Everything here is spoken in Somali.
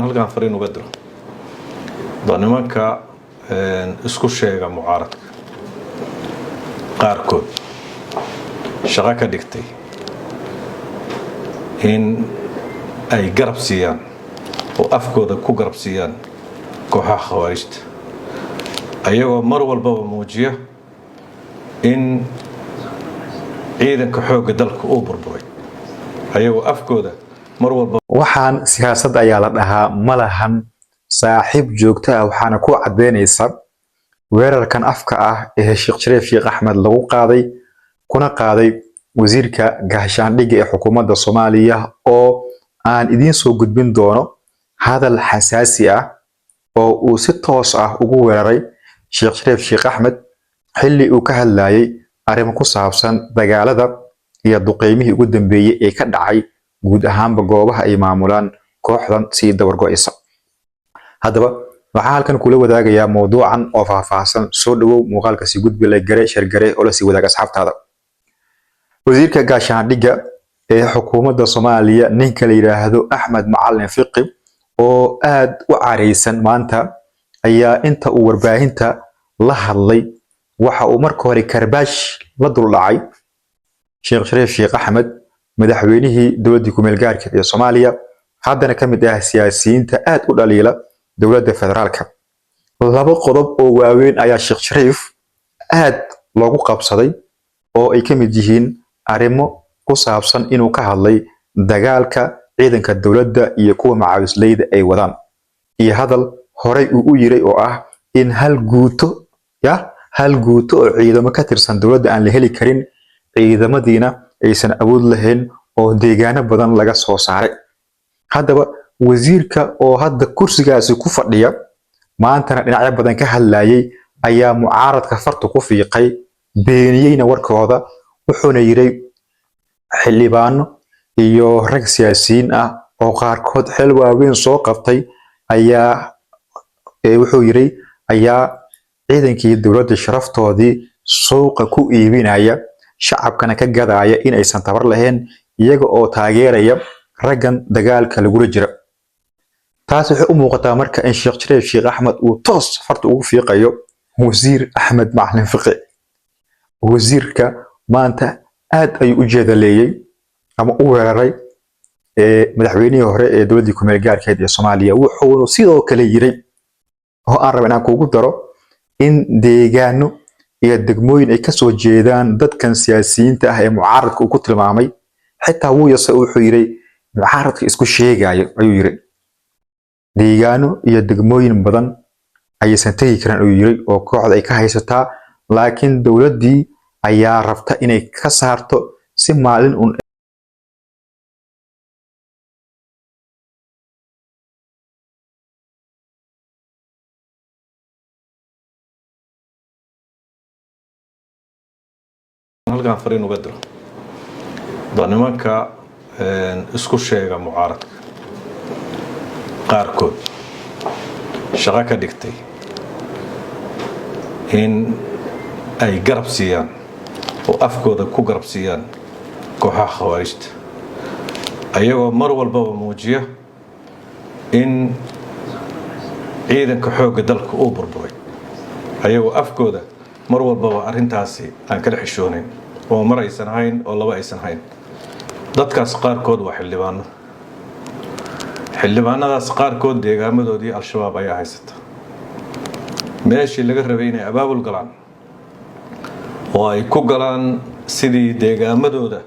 halkan fariin uga diro nimanka isku sheega mucaaradka qaarkood shaqo ka dhigtay in ay garab siiyaan oo afkooda ku garab siiyaan kooxaha khawaarijta ayagoo mar walbaba muujiya in ciidanka xoogga dalka uu burburay ayagoo afkooda mar walba waxaan siyaasad ayaa la dhahaa malahan saaxiib joogto ah waxaana ku cadeynaysa weerarkan afka ah ee Sheekh Shariif Sheekh Axmed lagu qaaday kuna qaaday wasiirka gaashaandhigga ee xukuumadda Soomaaliya oo aan idin soo gudbin doono hadal xasaasi ah oo uu si toos ah ugu weeraray Sheekh Shariif Sheekh Axmed xilli uu ka hadlayay arrimo ku saabsan dagaalada iyo duqeymihii ugu dambeeyay ee ka dhacay guud ahaanba goobaha ay maamulaan kooxdan si dawar go'aysa haddaba waxaan halkan kula wadaagayaa mowduucan oo faahfaahsan soo dhawow muuqaalka si gudbi la gare shar gare oo la sii wadaaga asxaabtaada wasiirka gaashaandhigga ee xukuumadda Soomaaliya ninka la yiraahdo Axmed Macalin Fiqi oo aad u careysan maanta ayaa inta uu warbaahinta la hadlay waxa uu marka hore karbaash la dul dhacay Sheekh Shariif Sheekh Axmed madaxweynihii dowladda ku meel gaarka ee Soomaaliya haddana ka mid ah siyaasiyiinta aad u dhaliila dowladda federaalka laba qodob oo waaweyn ayaa Sheekh Shariif aad loogu qabsaday oo ay ka mid yihiin arrimo ku saabsan inuu ka hadlay dagaalka ciidanka dowladda iyo kuwa macaawisleyda ay wadaan iyo hadal horey uu u yiray oo ah in hal guuto oo ciidamo ka tirsan dowladda aan la heli karin ciidamadiina aysan awood lahayn oo deegaano badan laga soo saaray haddaba wasiirka oo hadda kursigaasi ku fadhiya maantana dhinacyo badan ka hadlayay ayaa mucaaradka farta ku fiiqay beeniyeyna warkooda wuxuuna yiray xildhibaano iyo rag siyaasiyiin ah oo qaarkood xil waaweyn soo qabtay ayaa wuxuu yiray ayaa ciidankii dowladda sharaftoodii suuqa ku iibinaya shacabkana ka gadaya in aysan tabar lahayn iyaga oo taageeraya raggan dagaalka lagu jira taas waxay u muuqataa marka in Sheekh Shariif Sheekh Axmed uu toos farta ugu fiiqayo wasiir Axmed Macalin Fiqi wasiirka maanta aad ay u jeedaleeyay ama u weeraray madaxweynihii hore ee dowladda ku meel gaarka ee Soomaaliya wuxuu sidoo kale yiray oo aan rabaa inaan kugu daro in deegaano iyo degmooyin ay ka soo jeedaan dadkan siyaasiyiinta ah ee mucaaradka uu ku tilmaamay xitaa wuu yasa wuxuu yiray mucaaradka isku sheegayo ayuu yiray deegaano iyo degmooyin badan aysan tagi karin ayuu yiray oo kooxda ay ka haysataa laakiin dowladdii ayaa rabta inay ka saarto si maalin un halkan fariin uga diro nimanka isku sheega mucaaradka qaarkood shaqo ka dhigtay in ay garab siiyaan oo afkooda ku garab siiyaan kooxaha khawaarijta ayagoo mar walbaba muujiya in ciidanka xoogga dalka uu burburay ayagoo afkooda mar walbaba arrintaasi aan kala xishoonayn oo mar aysan hayn oo laba aysan hayn dadkaas qaarkood waa xildhibaanadaas qaarkood deegaamadoodii al-shabaab ayaa haysata meeshii laga rabay inay abaabul galaan oo ay ku galaan sidii deegaamadooda